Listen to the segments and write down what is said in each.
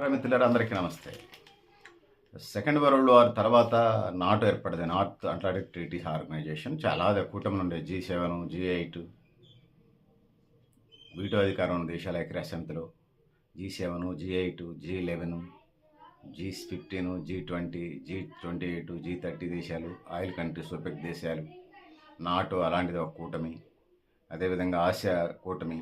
మిత్రులారా అందరికీ నమస్తే. సెకండ్ వరల్డ్ వార్ తర్వాత నాటో ఏర్పడింది. North Atlantic Treaty Organization. చాలా కూటమి నుండి G7, G8 వీటో అధికారం ఉన్న దేశాల ఐక్యరాజ్య సమితిలో G7, G8, G11, G15, G20, G28, G30 దేశాలు, ఆయిల్ కంట్రీస్, ఒపెక్ దేశాలు, నాటో అలాంటిది ఒక కూటమి. అదేవిధంగా ఆసియా కూటమి,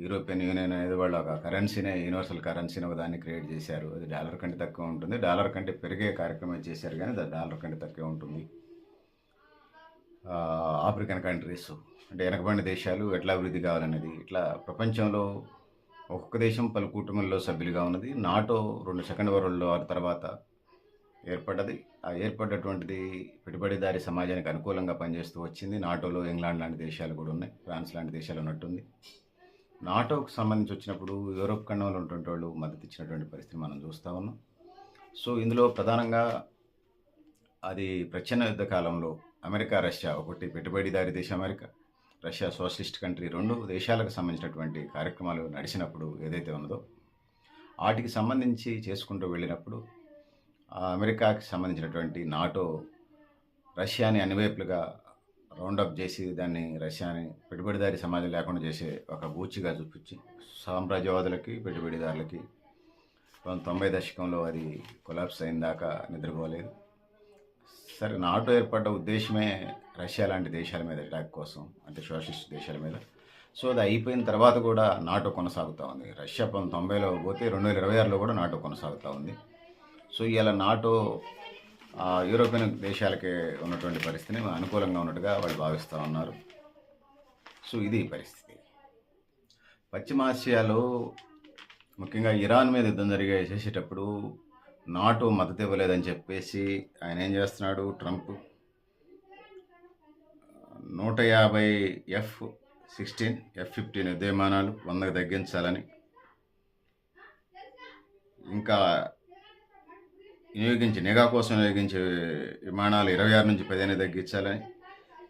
యూరోపియన్ యూనియన్ అనేది వాళ్ళు ఒక కరెన్సీనే, యూనివర్సల్ కరెన్సీని ఒక దాన్ని క్రియేట్ చేశారు. అది డాలర్ కంటే తక్కువ ఉంటుంది. డాలర్ కంటే పెరిగే కార్యక్రమం చేశారు, కానీ అది డాలర్ కంటే తక్కువ ఉంటుంది. ఆఫ్రికన్ కంట్రీస్ అంటే వెనకబడిన దేశాలు ఎట్లా అభివృద్ధి కావాలనేది, ఇట్లా ప్రపంచంలో ఒక్కొక్క దేశం పలు కూటమిల్లో సభ్యులుగా ఉన్నది. నాటో సెకండ్ వరల్డ్ వార్ తర్వాత ఏర్పడ్డది. ఆ ఏర్పడ్డటువంటిది పెట్టుబడిదారీ సమాజానికి అనుకూలంగా పనిచేస్తూ వచ్చింది. నాటోలో ఇంగ్లాండ్ లాంటి దేశాలు కూడా ఉన్నాయి, ఫ్రాన్స్ లాంటి దేశాలు ఉన్నట్టుంది. నాటోకు సంబంధించి వచ్చినప్పుడు యూరోప్ ఖండంలో ఉన్నటువంటి వాళ్ళు మద్దతు ఇచ్చినటువంటి పరిస్థితి మనం చూస్తూ ఉన్నాం. సో ఇందులో ప్రధానంగా అది ప్రచ్ఛన్న యుద్ధ కాలంలో అమెరికా, రష్యా, ఒకటి పెట్టుబడిదారీ దేశం అమెరికా, రష్యా సోషలిస్ట్ కంట్రీ, రెండు దేశాలకు సంబంధించినటువంటి కార్యక్రమాలు నడిచినప్పుడు ఏదైతే ఉన్నదో వాటికి సంబంధించి చేసుకుంటూ వెళ్ళినప్పుడు అమెరికాకి సంబంధించినటువంటి నాటో రష్యాని అన్ని వైపులుగా రౌండప్ చేసి దాన్ని రష్యాని పెట్టుబడిదారీ సమాజం లేకుండా చేసే ఒక బూచిగా చూపించి సామ్రాజ్యవాదులకి, పెట్టుబడిదారులకి 90 దశకంలో అది కొలాప్స్ అయిన దాకా నిద్రపోలేదు. సరే, నాటో ఏర్పడ్డ ఉద్దేశమే రష్యా లాంటి దేశాల మీద అటాక్ కోసం, అంటే సోషలిస్ట్ దేశాల మీద. సో అది అయిపోయిన తర్వాత కూడా నాటో కొనసాగుతూ ఉంది. రష్యా 1990లో పోతే 2026లో కూడా నాటో కొనసాగుతూ ఉంది. సో ఇలా నాటో యూరోపియన్ దేశాలకే ఉన్నటువంటి పరిస్థితిని అనుకూలంగా ఉన్నట్టుగా వాళ్ళు భావిస్తూ ఉన్నారు. సో ఇది పరిస్థితి. పశ్చిమాసియాలో ముఖ్యంగా ఇరాన్ మీద యుద్ధం చేసేటప్పుడు నాటో మద్దతు ఇవ్వలేదని చెప్పేసి ఆయన ఏం చేస్తున్నాడు, ట్రంప్ 150 F-16, F-15 యుద్ధ విమానాలు 100కు తగ్గించాలని, ఇంకా నిఘా కోసం వినియోగించే విమానాలు 26 నుంచి 15 తగ్గించాలని.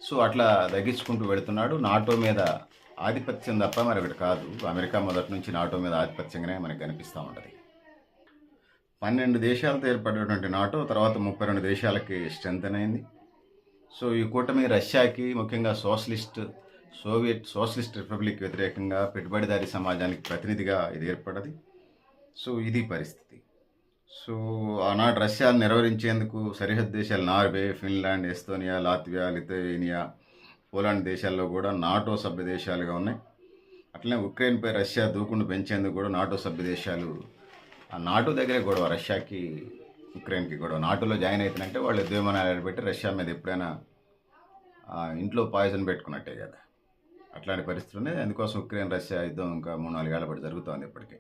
సో అట్లా తగ్గించుకుంటూ వెళుతున్నాడు. నాటో మీద ఆధిపత్యం తప్ప మరొకటి కాదు. అమెరికా మొదటి నుంచి నాటో మీద ఆధిపత్యంగానే మనకు కనిపిస్తూ ఉంటుంది. 12 దేశాలతో ఏర్పడినటువంటి నాటో తర్వాత 32 దేశాలకి స్ట్రెంథెన్ అయింది. సో ఈ కూటమి రష్యాకి, ముఖ్యంగా సోవియట్ సోషలిస్ట్ రిపబ్లిక్ వ్యతిరేకంగా పెట్టుబడిదారీ సమాజానికి ప్రతినిధిగా ఇది ఏర్పడ్డది. సో ఇది పరిస్థితి. సో ఆనాడు రష్యాను నిర్వహించేందుకు సరిహద్దు దేశాలు Norway, Finland, Estonia, Latvia, Lithuania, Poland దేశాల్లో కూడా నాటో సభ్య దేశాలుగా ఉన్నాయి. అట్లనే ఉక్రెయిన్పై రష్యా దూకుడు పెంచేందుకు కూడా నాటో సభ్య దేశాలు, ఆ నాటో దగ్గరే గొడవ, రష్యాకి ఉక్రెయిన్కి గొడవ. నాటోలో జాయిన్ అవుతుందంటే వాళ్ళు యుద్ధ విమానాలు పెట్టి రష్యా మీద ఎప్పుడైనా ఇంట్లో పాయిజన్ పెట్టుకున్నట్టే కదా, అట్లాంటి పరిస్థితులు ఉన్నాయి. అందుకోసం ఉక్రెయిన్ రష్యా యుద్ధం ఇంకా 3-4 ఏళ్ల పాటు జరుగుతోంది ఇప్పటికే.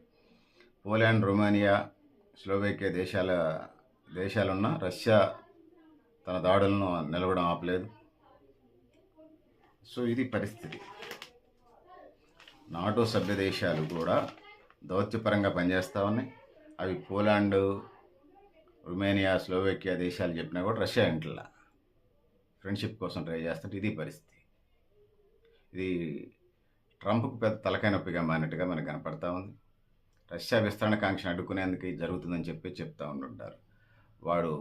పోలాండ్, రొమానియా, స్లోవేకియా దేశాలున్న రష్యా తన దాడులను నిలవడం ఆపలేదు. సో ఇది పరిస్థితి. నాటో సభ్య దేశాలు కూడా దౌత్యపరంగా పనిచేస్తూ ఉన్నాయి. అవి పోలాండ్, రొమేనియా, స్లోవేకియా దేశాలు చెప్పినా కూడా రష్యా ఇంట్లో ఫ్రెండ్షిప్ కోసం ట్రై చేస్తుంటే ఇది పరిస్థితి. ఇది ట్రంప్కు పెద్ద తలకాయ నొప్పిగా మారినట్టుగా మనకు కనపడతా ఉంది. రష్యా విస్తరణ కాంక్షను అడ్డుకునేందుకు ఇది జరుగుతుందని చెప్తూ ఉంటుంటారు. వాడు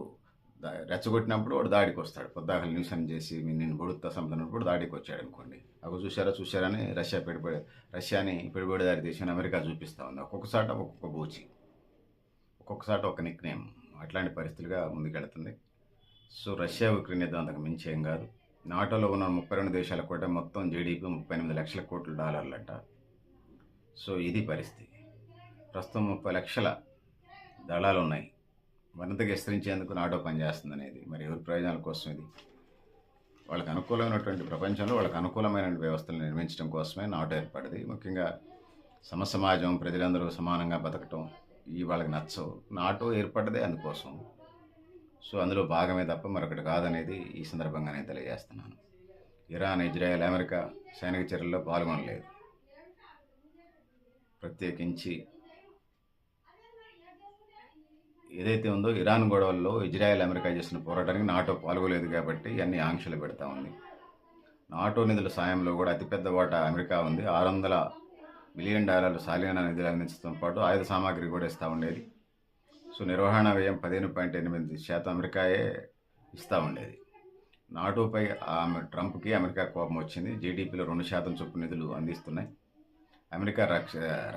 రెచ్చగొట్టినప్పుడు వాడు దాడికి వస్తాడు. పొద్దాకలు న్యూస్ అని చేసి నేను బొడుతా సంపన్నప్పుడు దాడికి వచ్చాడు అనుకోండి. అవి చూశారని రష్యాని పెట్టుబడిదారీ దేశాన్ని అమెరికా చూపిస్తూ ఉంది. ఒక్కొక్కసాట ఒక్కొక్క బూచి, ఒక్కొక్కసాట ఒక నిక్ నేమ్, అట్లాంటి పరిస్థితులుగా ముందుకెళ్తుంది. సో రష్యా, ఉక్రెయిన్ యుద్ధం అంతకు మించి ఏం కాదు. నాటోలో ఉన్న 32 దేశాల కోట మొత్తం జీడీపీ $38 లక్షల కోట్ల. సో ఇది పరిస్థితి. ప్రస్తుతం 30 లక్షల దళాలు ఉన్నాయి. మరింతగా విస్తరించేందుకు నాటో పనిచేస్తుంది అనేది మరి ఎవరి ప్రయోజనాల కోసం? ఇది వాళ్ళకి అనుకూలమైనటువంటి ప్రపంచంలో వాళ్ళకి అనుకూలమైన వ్యవస్థలు నిర్మించడం కోసమే నాటో ఏర్పడింది. ముఖ్యంగా సమాజం, ప్రజలందరూ సమానంగా బతకటం ఈ వాళ్ళకి నచ్చవు. నాటో ఏర్పడ్డదే అందుకోసం. సో అందులో భాగమే తప్ప మరొకటి కాదనేది ఈ సందర్భంగా నేను తెలియజేస్తున్నాను. ఇరాన్, ఇజ్రాయెల్, అమెరికా సైనిక చర్యల్లో పాల్గొనలేదు. ప్రత్యేకించి ఏదైతే ఉందో ఇరాన్ గొడవల్లో ఇజ్రాయెల్, అమెరికా చేసిన పోరాటానికి నాటో పాల్గొలేదు కాబట్టి అన్ని ఆంక్షలు పెడతా ఉంది. నాటో నిధుల సాయంలో కూడా అతిపెద్ద వాటా అమెరికా ఉంది. $600 బిలియన్ డాలర్లు సాలీనా నిధులు అందించడంతో పాటు ఆయుధ సామాగ్రి కూడా ఇస్తూ ఉండేది. సో నిర్వహణ వ్యయం 15.8% అమెరికాయే ఇస్తూ ఉండేది. నాటోపై ట్రంప్కి అమెరికా కోపం వచ్చింది. జీడీపీలో 2% చొప్పున నిధులు అందిస్తున్నాయి. అమెరికా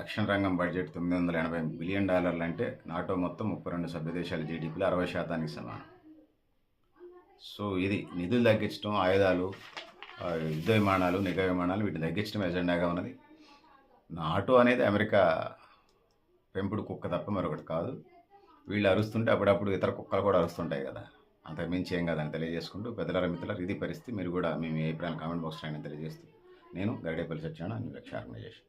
రక్షణ రంగం బడ్జెట్ $980 బిలియన్ అంటే నాటో మొత్తం 32 సభ్య దేశాల జీడీపీలో 60%కి సమానం. సో ఇది నిధులు తగ్గించడం, ఆయుధాలు, యుద్ధ విమానాలు, నిఘా విమానాలు వీటిని తగ్గించడం ఎజెండాగా ఉన్నది. నాటో అనేది అమెరికా పెంపుడు కుక్క తప్ప మరొకటి కాదు. వీళ్ళు అరుస్తుంటే అప్పుడప్పుడు ఇతర కుక్కలు కూడా అరుస్తుంటాయి కదా, అంతకు మించి ఏం కాదని తెలియజేసుకుంటూ, పెద్దల మిత్రుల ఇది పరిస్థితి. మీరు కూడా మీ అభిప్రాయాలు కామెంట్ బాక్స్ రాయని తెలియజేస్తూ, నేను గరిడేపల్లి సత్యనారాయణ, అన్వేషణ ఆర్గనైజేషన్.